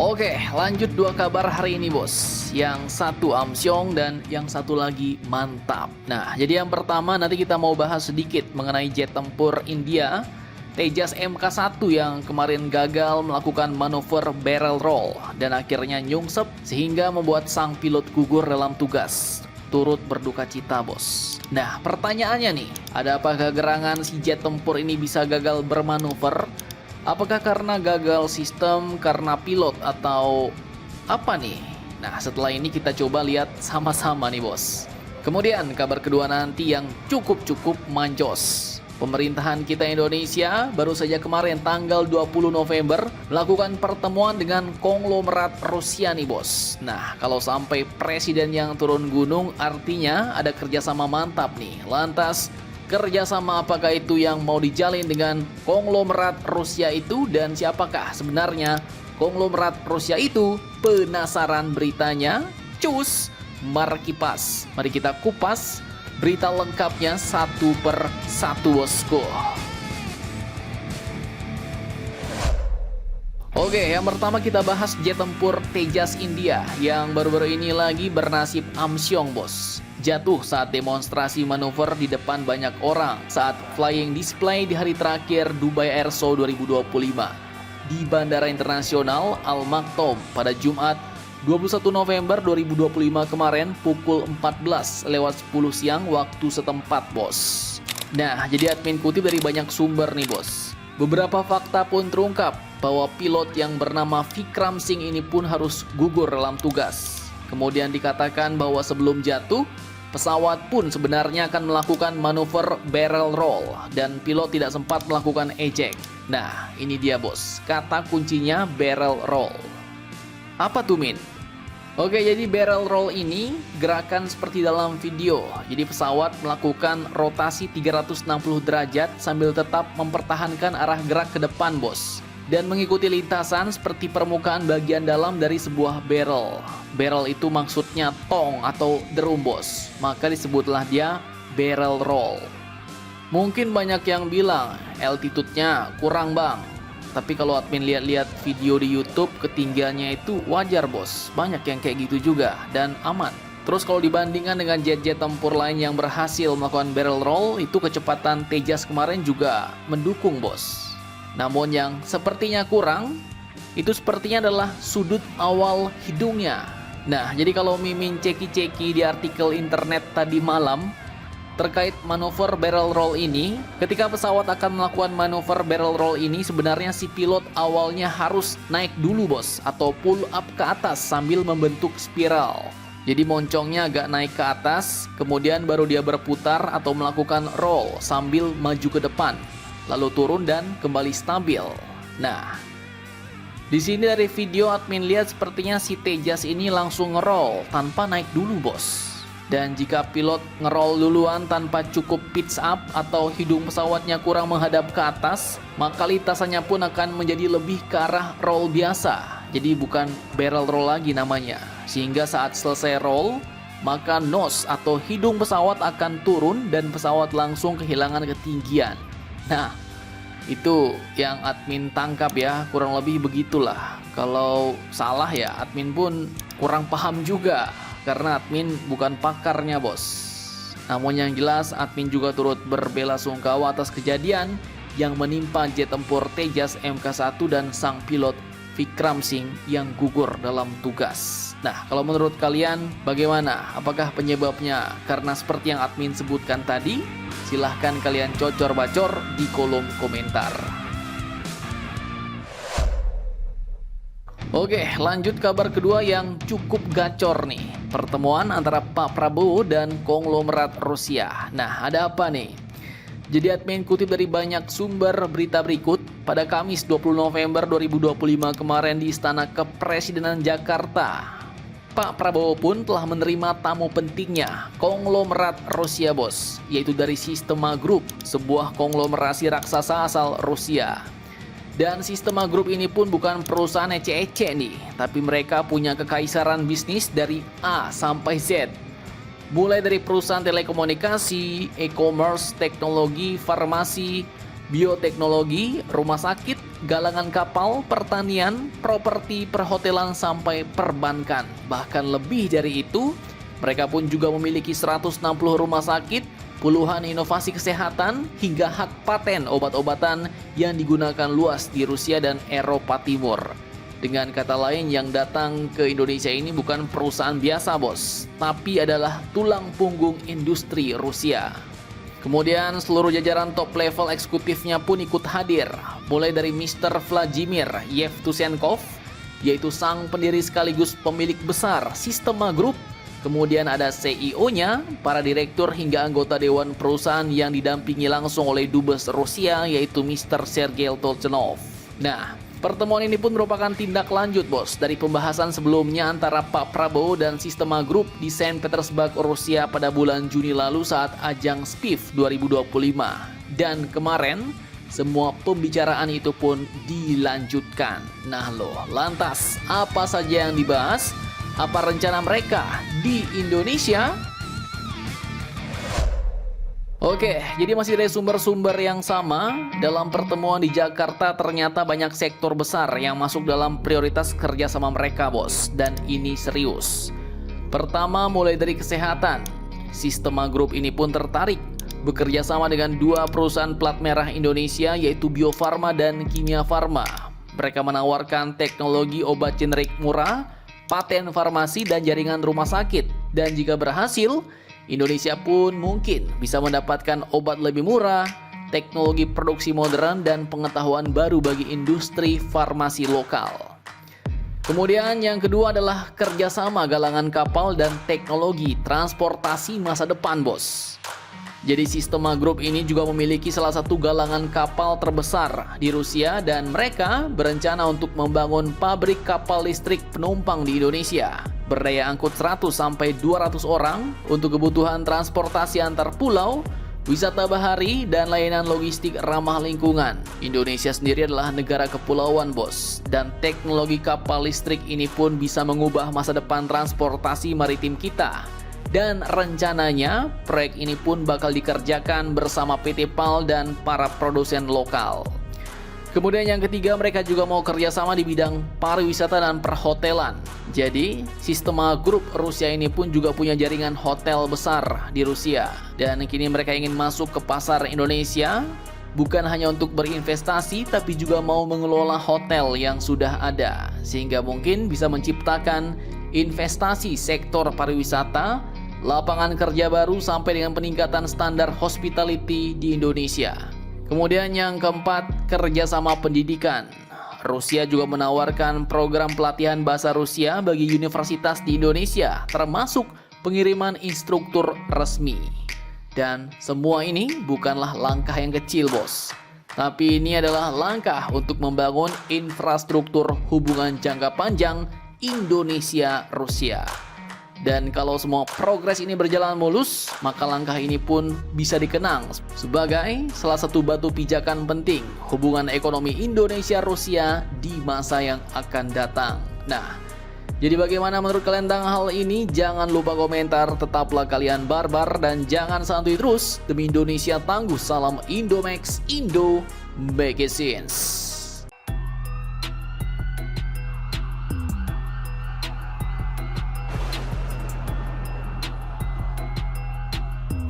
Oke, lanjut dua kabar hari ini bos. Yang satu amsyong dan yang satu lagi mantap. Nah, jadi yang pertama nanti kita mau bahas sedikit mengenai jet tempur India Tejas Mk1 yang kemarin gagal melakukan manuver barrel roll dan akhirnya nyungsep sehingga membuat sang pilot gugur dalam tugas. Turut berduka cita bos. Nah, pertanyaannya nih, ada apakah gerangan si jet tempur ini bisa gagal bermanuver? Apakah karena gagal sistem, karena pilot, atau apa nih? Nah, setelah ini kita coba lihat sama-sama nih bos. Kemudian kabar kedua nanti yang cukup manjos. Pemerintahan kita Indonesia baru saja kemarin tanggal 20 November melakukan pertemuan dengan konglomerat Rusia nih bos. Nah, kalau sampai presiden yang turun gunung artinya ada kerjasama mantap nih. Lantas kerjasama apakah itu yang mau dijalin dengan konglomerat Rusia itu, dan siapakah sebenarnya konglomerat Rusia itu? Penasaran beritanya? Cus, mari kipas. Mari kita kupas berita lengkapnya satu per satu bosku. Oke, yang pertama kita bahas jet tempur Tejas India yang baru-baru ini lagi bernasib amsyong bos. Jatuh saat demonstrasi manuver di depan banyak orang saat flying display di hari terakhir Dubai Air Show 2025 di Bandara Internasional Al Maktoum pada Jumat 21 November 2025 kemarin pukul 14:10 siang waktu setempat bos. Nah, jadi admin kutip dari banyak sumber nih bos. Beberapa fakta pun terungkap bahwa pilot yang bernama Vikram Singh ini pun harus gugur dalam tugas. Kemudian dikatakan bahwa sebelum jatuh, pesawat pun sebenarnya akan melakukan manuver barrel roll dan pilot tidak sempat melakukan eject. Nah, ini dia bos, kata kuncinya barrel roll. Apa tuh Min? Oke, jadi barrel roll ini gerakan seperti dalam video. Jadi pesawat melakukan rotasi 360 derajat sambil tetap mempertahankan arah gerak ke depan bos, dan mengikuti lintasan seperti permukaan bagian dalam dari sebuah barrel. Barrel itu maksudnya tong atau drum bos, maka disebutlah dia barrel roll. Mungkin banyak yang bilang altitude-nya kurang bang, tapi kalau admin lihat-lihat video di YouTube, ketinggiannya itu wajar bos. Banyak yang kayak gitu juga dan aman. Terus kalau dibandingkan dengan jet-jet tempur lain yang berhasil melakukan barrel roll, itu kecepatan Tejas kemarin juga mendukung bos. Namun yang sepertinya kurang, itu sepertinya adalah sudut awal hidungnya. Nah, jadi kalau Mimin ceki-ceki di artikel internet tadi malam terkait manuver barrel roll ini, ketika pesawat akan melakukan manuver barrel roll ini, sebenarnya si pilot awalnya harus naik dulu bos, atau pull up ke atas sambil membentuk spiral. Jadi moncongnya agak naik ke atas, kemudian baru dia berputar atau melakukan roll sambil maju ke depan, lalu turun dan kembali stabil. Nah, di sini dari video admin lihat sepertinya si Tejas ini langsung ngeroll tanpa naik dulu bos. Dan jika pilot ngeroll duluan tanpa cukup pitch up atau hidung pesawatnya kurang menghadap ke atas, maka lintasannya pun akan menjadi lebih ke arah roll biasa. Jadi bukan barrel roll lagi namanya. Sehingga saat selesai roll, maka nose atau hidung pesawat akan turun dan pesawat langsung kehilangan ketinggian. Nah, itu yang admin tangkap ya, kurang lebih begitulah. Kalau salah ya admin pun kurang paham juga, karena admin bukan pakarnya bos. Namun yang jelas admin juga turut berbelasungkawa atas kejadian yang menimpa jet tempur Tejas Mk1 dan sang pilot Vikram Singh yang gugur dalam tugas. Nah, kalau menurut kalian bagaimana? Apakah penyebabnya karena seperti yang admin sebutkan tadi? Silahkan kalian cocor-bacor di kolom komentar. Oke, lanjut kabar kedua yang cukup gacor nih. Pertemuan antara Pak Prabowo dan konglomerat Rusia. Nah, ada apa nih? Jadi admin kutip dari banyak sumber berita berikut. Pada Kamis 20 November 2025 kemarin di Istana Kepresidenan Jakarta, Pak Prabowo pun telah menerima tamu pentingnya, konglomerat Rusia bos, yaitu dari Sistema Group, sebuah konglomerasi raksasa asal Rusia. Dan Sistema Group ini pun bukan perusahaan ece-ece nih, tapi mereka punya kekaisaran bisnis dari A sampai Z. Mulai dari perusahaan telekomunikasi, e-commerce, teknologi, farmasi, bioteknologi, rumah sakit, galangan kapal, pertanian, properti, perhotelan, sampai perbankan. Bahkan lebih dari itu, mereka pun juga memiliki 160 rumah sakit, puluhan inovasi kesehatan, hingga hak paten obat-obatan yang digunakan luas di Rusia dan Eropa Timur. Dengan kata lain, yang datang ke Indonesia ini bukan perusahaan biasa, bos, tapi adalah tulang punggung industri Rusia. Kemudian seluruh jajaran top level eksekutifnya pun ikut hadir, mulai dari Mr. Vladimir Yevtusenkov, yaitu sang pendiri sekaligus pemilik besar Sistema Group. Kemudian ada CEO-nya, para direktur hingga anggota dewan perusahaan yang didampingi langsung oleh dubes Rusia, yaitu Mr. Sergei Tolchanov. Nah, pertemuan ini pun merupakan tindak lanjut, bos, dari pembahasan sebelumnya antara Pak Prabowo dan Sistema Group di Saint Petersburg, Rusia pada bulan Juni lalu saat ajang SPIF 2025. Dan kemarin, semua pembicaraan itu pun dilanjutkan. Nah loh, lantas apa saja yang dibahas? Apa rencana mereka di Indonesia? Oke, jadi masih dari sumber-sumber yang sama. Dalam pertemuan di Jakarta ternyata banyak sektor besar yang masuk dalam prioritas kerjasama mereka, bos. Dan ini serius. Pertama, mulai dari kesehatan. Sistema Group ini pun tertarik bekerja sama dengan dua perusahaan plat merah Indonesia, yaitu Bio Farma dan Kimia Farma. Mereka menawarkan teknologi obat generik murah, paten farmasi, dan jaringan rumah sakit. Dan jika berhasil, Indonesia pun mungkin bisa mendapatkan obat lebih murah, teknologi produksi modern, dan pengetahuan baru bagi industri farmasi lokal. Kemudian yang kedua adalah kerjasama galangan kapal dan teknologi transportasi masa depan, bos. Jadi Sistema Group ini juga memiliki salah satu galangan kapal terbesar di Rusia, dan mereka berencana untuk membangun pabrik kapal listrik penumpang di Indonesia. Berdaya angkut 100-200 orang untuk kebutuhan transportasi antar pulau, wisata bahari, dan layanan logistik ramah lingkungan. Indonesia sendiri adalah negara kepulauan, bos. Dan teknologi kapal listrik ini pun bisa mengubah masa depan transportasi maritim kita. Dan rencananya proyek ini pun bakal dikerjakan bersama PT PAL dan para produsen lokal. Kemudian yang ketiga, mereka juga mau kerjasama di bidang pariwisata dan perhotelan. Jadi Sistema Group Rusia ini pun juga punya jaringan hotel besar di Rusia. Dan kini mereka ingin masuk ke pasar Indonesia, bukan hanya untuk berinvestasi, tapi juga mau mengelola hotel yang sudah ada, sehingga mungkin bisa menciptakan investasi sektor pariwisata, lapangan kerja baru, sampai dengan peningkatan standar hospitality di Indonesia. Kemudian yang keempat, kerjasama pendidikan. Rusia juga menawarkan program pelatihan bahasa Rusia bagi universitas di Indonesia, termasuk pengiriman instruktur resmi. Dan semua ini bukanlah langkah yang kecil, bos. Tapi ini adalah langkah untuk membangun infrastruktur hubungan jangka panjang Indonesia-Rusia. Dan kalau semua progres ini berjalan mulus, maka langkah ini pun bisa dikenang sebagai salah satu batu pijakan penting hubungan ekonomi Indonesia-Rusia di masa yang akan datang. Nah, jadi bagaimana menurut kalian tentang hal ini? Jangan lupa komentar, tetaplah kalian barbar, dan jangan santuy terus. Demi Indonesia tangguh, salam Indomax, Indo, make it sense.